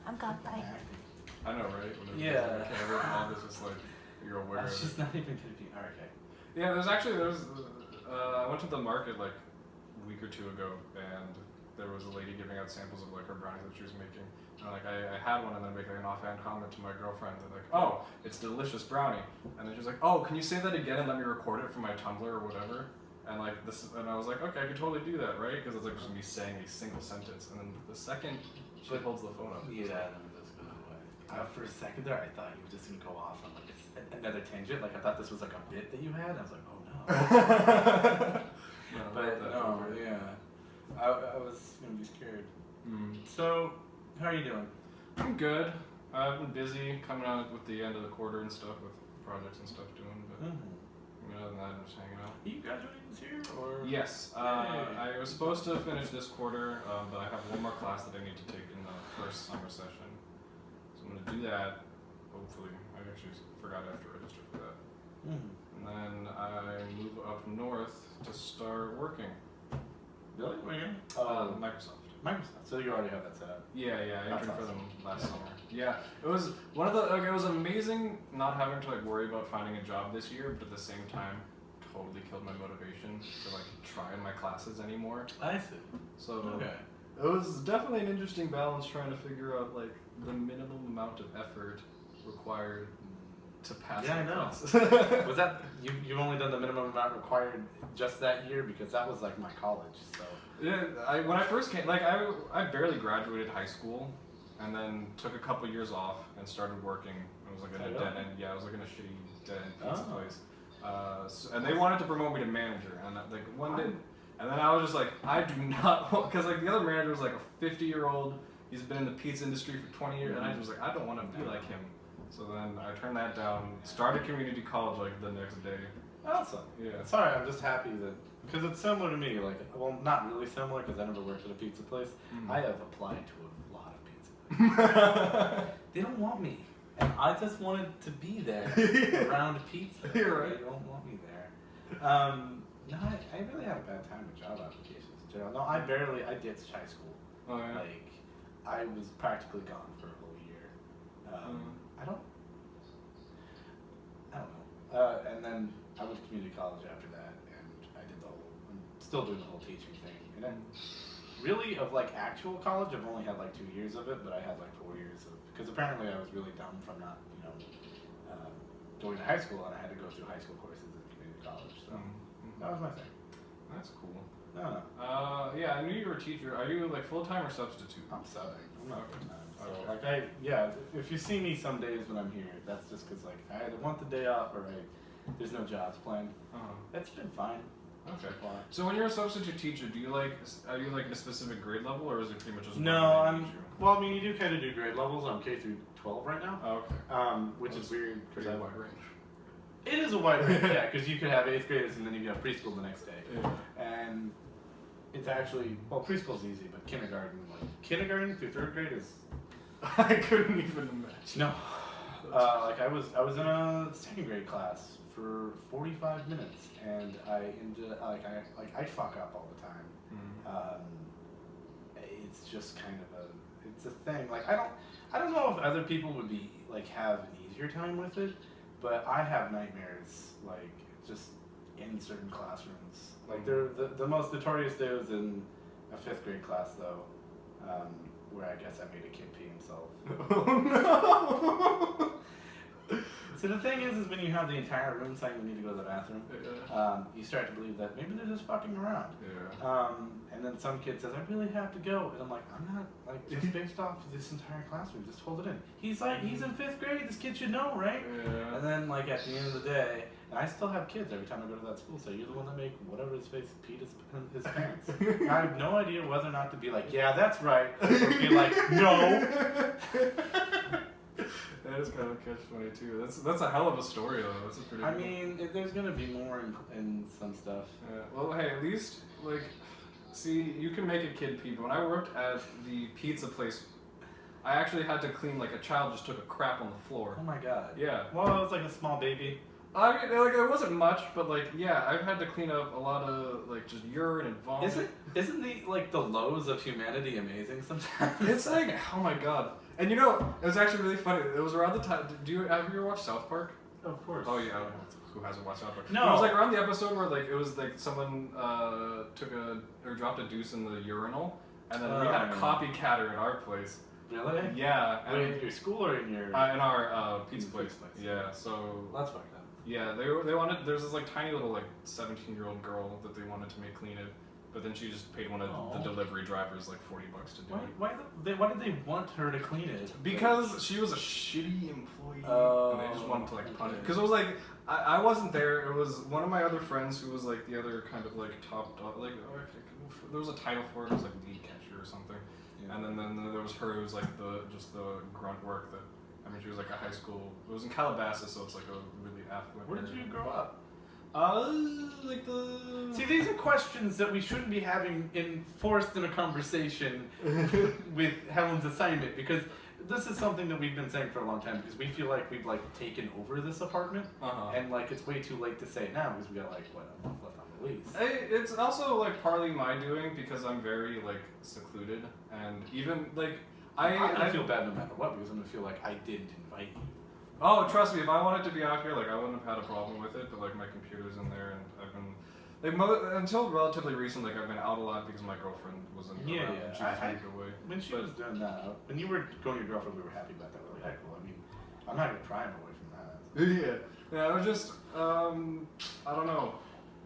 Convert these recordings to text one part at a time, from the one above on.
I'm gone. Bye. I know, right? Yeah. It's just like you're aware of it. She's not even gonna be okay. Yeah, I went to the market like a week or two ago, and there was a lady giving out samples of like her brownies that she was making. And like I had one, and then make like an offhand comment to my girlfriend that like, oh, it's delicious brownie. And then she was like, oh, can you say that again and let me record it for my Tumblr or whatever? And like and I was like, okay, I could totally do that, right? Because it's like just me saying a single sentence, and then the second she holds the phone up. Yeah, then it just goes away. For a second there, I thought you were just gonna go off on like another tangent. Like I thought this was like a bit that you had. I was like, oh no. But no, yeah. I was gonna be scared. So, how are you doing? I'm good. I've been busy coming out with the end of the quarter and stuff with projects and stuff doing, but other than that, I'm just hanging out. Are you graduating this year, or? Yes. I was supposed to finish this quarter, but I have one more class that I need to take in the first summer session. So I'm going to do that, hopefully. I actually forgot I have to register for that. And then I move up north to start working. Really? Where are you going? Microsoft. Microsoft. So you already have that set up. Yeah, I interned for them last summer. Yeah, it was one of the it was amazing not having to like worry about finding a job this year, but at the same time, totally killed my motivation to like try in my classes anymore. I see. So it was definitely an interesting balance trying to figure out like the minimum amount of effort required to pass. Yeah, I know. Classes. Was that you've only done the minimum amount required just that year, because that was like my college. So yeah, when I first came, like I barely graduated high school, and then took a couple years off and started working. I was like in a dead end. Yeah, I was like in a shitty dead end pizza place. And they wanted to promote me to manager, and like one day, and then I was just like, I do not want, because like the other manager was like a 50-year-old. He's been in the pizza industry for 20 years, and I was like, I don't want to be like him. So then I turned that down. Started community college like the next day. Awesome. Yeah. Sorry, I'm just happy that, because it's similar to me. Like, well, not really similar because I never worked at a pizza place. I have applied to a lot of pizza places. They don't want me, and I just wanted to be there around pizza. You're right. They don't want me there. No, I really had a bad time with job applications in general. No, I ditched high school. Oh, yeah. Like, I was practically gone for a whole year. I don't know. And then I went to community college after that, and I'm still doing the whole teaching thing. And then really of like actual college, I've only had like 2 years of it, but I had like 4 years of, because apparently I was really dumb from not, going to high school, and I had to go through high school courses in community college. So that was my thing. That's cool. No. Yeah, I knew you were a teacher. Are you like full-time or substitute? I'm subbing. I'm not full-time. So, okay. If you see me some days when I'm here, that's just because like I either want the day off or there's no jobs planned. That's been fine. Okay. So when you're a substitute teacher, are you like in a specific grade level, or is it pretty much just well, I mean, you do kind of do grade levels. I'm K through 12 right now. Oh, okay. Which is weird because I have a wide range. It is a wide range, yeah, because you could have 8th graders and then you have preschool the next day. Yeah. And it's actually, well, preschool's easy, but kindergarten through 3rd grade is. I couldn't even imagine. No. Like I was in a 2nd grade class for 45 minutes, and I I fuck up all the time. It's just kind of it's a thing. Like I don't know if other people would be like have an easier time with it, but I have nightmares like just in certain classrooms. Like the most notorious day was in a 5th grade class though. Where I guess I made a kid pee himself. Oh no! So the thing is when you have the entire room saying you need to go to the bathroom, you start to believe that maybe they're just fucking around. Yeah. And then some kid says, I really have to go. And I'm like, I'm not, like, just based off this entire classroom, just hold it in. He's like, he's in 5th grade, this kid should know, right? Yeah. And then, like, at the end of the day, and I still have kids every time I go to that school, so you're the one that make whatever his face peed his pants. I have no idea whether or not to be like, yeah, that's right, or be like, no. That is kind of catch-22. That's a hell of a story, though. That's a pretty. I mean, there's gonna be more in some stuff. Yeah. Well, hey, at least like, see, you can make a kid pee. But when I worked at the pizza place, I actually had to clean like a child just took a crap on the floor. Oh my god. Yeah. Well, it was like a small baby. I mean, like it wasn't much, but like yeah, I've had to clean up a lot of like just urine and vomit. Isn't the lows of humanity amazing sometimes? It's like oh my god. And you know, it was actually really funny. It was around the time. Have you ever watched South Park? Of course. Oh yeah. Who hasn't watched South Park? No. It was like around the episode where like it was like someone dropped a deuce in the urinal, and then we had a copycatter at our place. Really? Yeah. Wait, in your school or in your? In our pizza place. Yeah. So. That's fucked up. Yeah, they wanted. There's this like tiny little like 17-year-old girl that they wanted to make clean it, but then she just paid one of the delivery drivers like $40 to do it. Why did they want her to clean it? Because she was a shitty employee, and they just wanted to like punish. Because it was like I wasn't there. It was one of my other friends who was like the other kind of like top like there was a title for it. It was like lead catcher or something. Yeah. And then there was her who was like the grunt work that. I mean, she was like a high school. It was in Calabasas, so it's like a really affluent. Where did you grow up? Like the. See, these are questions that we shouldn't be having forced in a conversation with Helen's assignment, because this is something that we've been saying for a long time, because we feel like we've like taken over this apartment, and like it's way too late to say it now because we got like what a month left on the lease. It's also like partly my doing because I'm very like secluded, and even like. I'm gonna feel bad no matter what, because I'm gonna feel like I didn't invite you. Oh, trust me, if I wanted to be out here, like I wouldn't have had a problem with it. But like my computer's in there, and I've been like until relatively recent, like I've been out a lot because my girlfriend wasn't around. And she was moved away. When she was doing that, when you were going to your girlfriend, we were happy about that. We were like, cool. I mean, I'm not gonna pry him away from that. Yeah. It was just I don't know.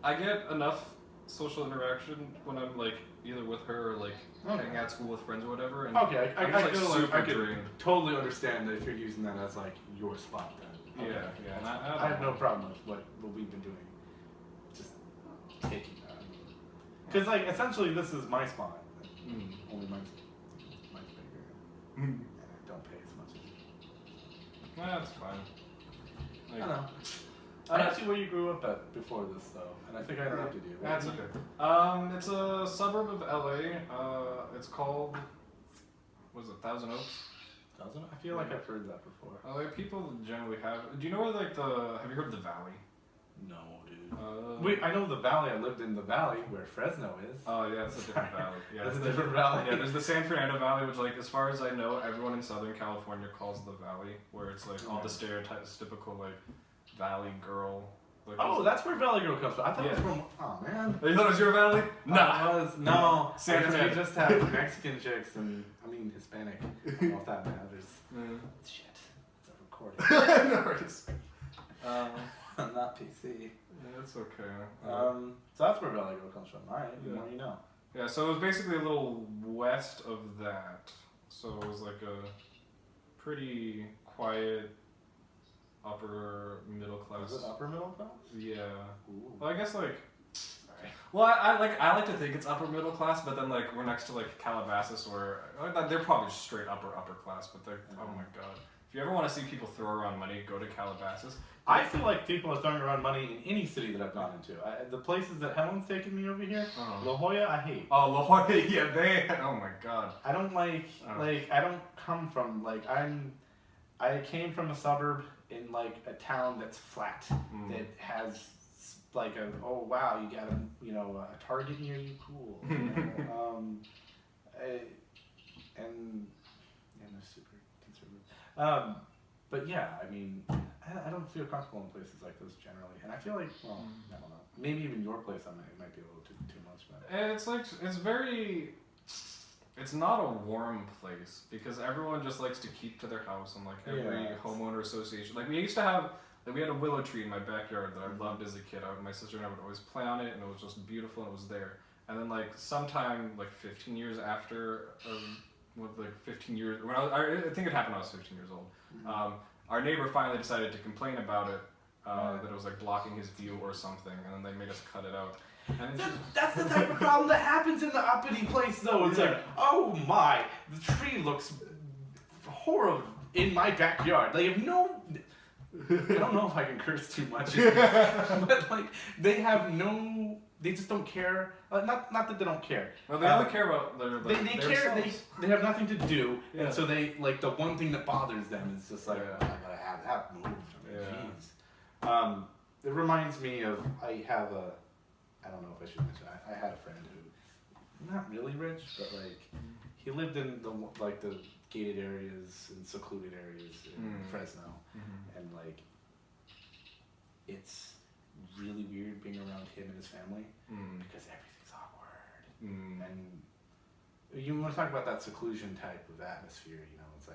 I get enough social interaction when I'm like either with her or like hanging out at school with friends or whatever. And I feel like I could totally understand that if you're using that as like your spot then. Okay. Yeah. And I have no problem with what we've been doing. Just taking that. Because like essentially this is my spot. Only mine's bigger. And I don't pay as much as you. That's fine. I don't know. I asked you where you grew up at before this, though, and I think I interrupted you. That's okay. It's a suburb of LA. It's called, what is it, Thousand Oaks? Thousand? I feel like I've heard that before. Like people generally have. Do you know where like have you heard of the Valley? No, dude. Wait, I know the Valley. I lived in the Valley where Fresno is. Oh yeah, it's a different valley. Yeah, it's a different valley. Yeah, there's the San Fernando Valley, which like as far as I know, everyone in Southern California calls the Valley, where it's like all the stereotypes, typical like. Valley Girl. Like, that's where Valley Girl comes from. I thought it was from. Oh man. You thought it was your valley? No. San Fernando. We just have Mexican chicks and Hispanic. I don't know if that matters. Shit. It's a recording. No worries. I'm not PC. Yeah, it's okay. So that's where Valley Girl comes from. All right. The more you know. Yeah. So it was basically a little west of that. So it was like a pretty quiet. Upper middle class. Is it upper middle class? Yeah. Ooh. Well, I guess like. Well, I like to think it's upper middle class, but then like we're next to like Calabasas, where they're probably straight upper class, but they're oh my god. If you ever want to see people throw around money, go to Calabasas. I feel like people are throwing around money in any city that I've gone into. The places that Helen's taken me over here, La Jolla, I hate. Oh, La Jolla, yeah, oh my god. I don't like I don't come from I came from a suburb in like a town that's flat that has like oh wow you got a Target near you, cool. And they're super conservative. But yeah, I mean I don't feel comfortable in places like this generally, and I feel like I don't know, maybe even your place it might be a little too much. But it's like it's not a warm place because everyone just likes to keep to their house, and like every homeowner association. Like we had a willow tree in my backyard that I loved as a kid. My sister and I would always play on it, and it was just beautiful, and it was there. And then like sometime like 15 years after, 15 years, when I think it happened when I was 15 years old. Our neighbor finally decided to complain about it, that it was like blocking his view or something, and then they made us cut it out. That's the type of problem that happens in the uppity place, though. It's like, oh my, the tree looks horrible in my backyard. They have no. I don't know if I can curse too much, but like they have no. They just don't care. Not that they don't care. Well, they only care about they care. They have nothing to do, and so they like the one thing that bothers them is just like I gotta have that moved. Jeez. It reminds me of I don't know if I should mention. I had a friend who, not really rich, but like he lived in the gated areas and secluded areas in Fresno, and like it's really weird being around him and his family because everything's awkward. And you want to talk about that seclusion type of atmosphere, you know, it's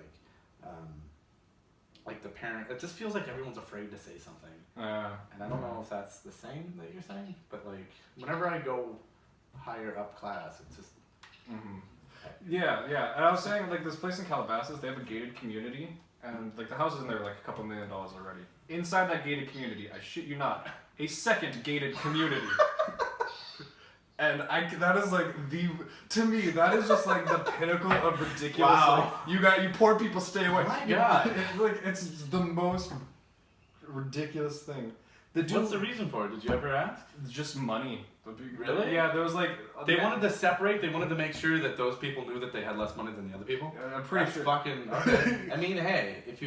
like the parent, it just feels like everyone's afraid to say something. And I don't know if that's the same that you're saying, but like whenever I go higher up class, it's just... Yeah. And I was saying, like, this place in Calabasas, they have a gated community, and like the houses in there are like $2 million already. Inside that gated community, I shit you not, a second gated community. And that is like to me, that is just like the pinnacle of ridiculous. Wow. Like, you poor people stay away. Oh my God. It's the most ridiculous thing. What's the reason for it? Did you ever ask? Just money. Really? Yeah, there was like... They wanted to separate, they wanted to make sure that those people knew that they had less money than the other people? I'm pretty sure. Fucking... Okay. I mean, hey, if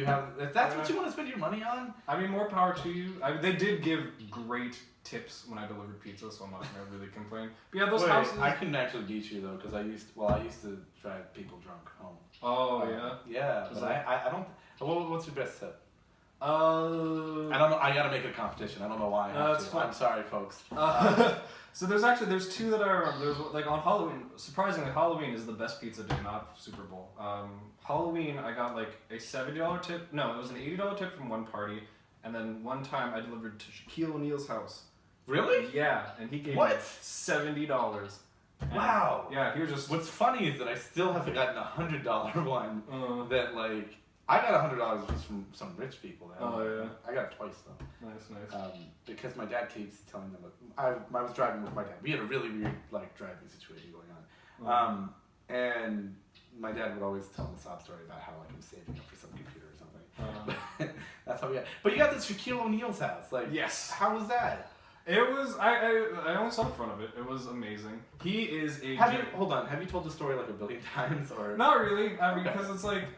that's what you want to spend your money on? I mean, more power to you. They did give great tips when I delivered pizza, so I'm not going to really complain. But yeah, those houses... I can actually beat you, though, because I used to drive people drunk home. Oh, yeah? Yeah, but I don't... What's your best tip? I don't know. I gotta make it a competition. I don't know why I have to. Fine. I'm sorry, folks. So there's two that I remember. There's like on Halloween. Surprisingly, Halloween is the best pizza day, not Super Bowl. Halloween, I got like a $70 tip. No, it was an $80 tip from one party, and then one time I delivered to Shaquille O'Neal's house. Really? Yeah, and he gave me $70. Wow. Yeah, he was just. What's funny is that I still haven't gotten $100 one. That like. I got $100 just from some rich people. Yeah. I got it twice though. Nice. Because my dad keeps telling them. I was driving with my dad. We had a really weird like driving situation going on. And my dad would always tell me a sob story about how like I'm saving up for some computer or something. That's how we got. But you got this Shaquille O'Neal's house. Like, yes. How was that? It was. I only saw the front of it. It was amazing. He is a. Hold on. Have you told the story like a billion times or? Not really. I mean, because it's like.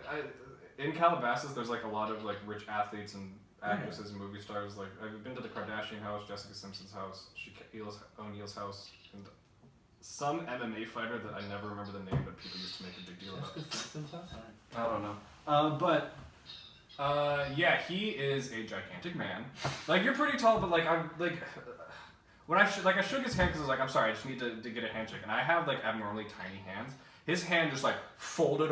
In Calabasas, there's like a lot of like rich athletes and actresses and movie stars. Like I've been to the Kardashian house, Jessica Simpson's house, Shaquille O'Neal's house, and some MMA fighter that I never remember the name, but people used to make a big deal about. Jessica Simpson's house? I don't know. Yeah, he is a gigantic man. Like you're pretty tall, but like I'm like. When I shook his hand because I was like, I'm sorry, I just need to get a handshake, and I have like abnormally tiny hands. His hand just like folded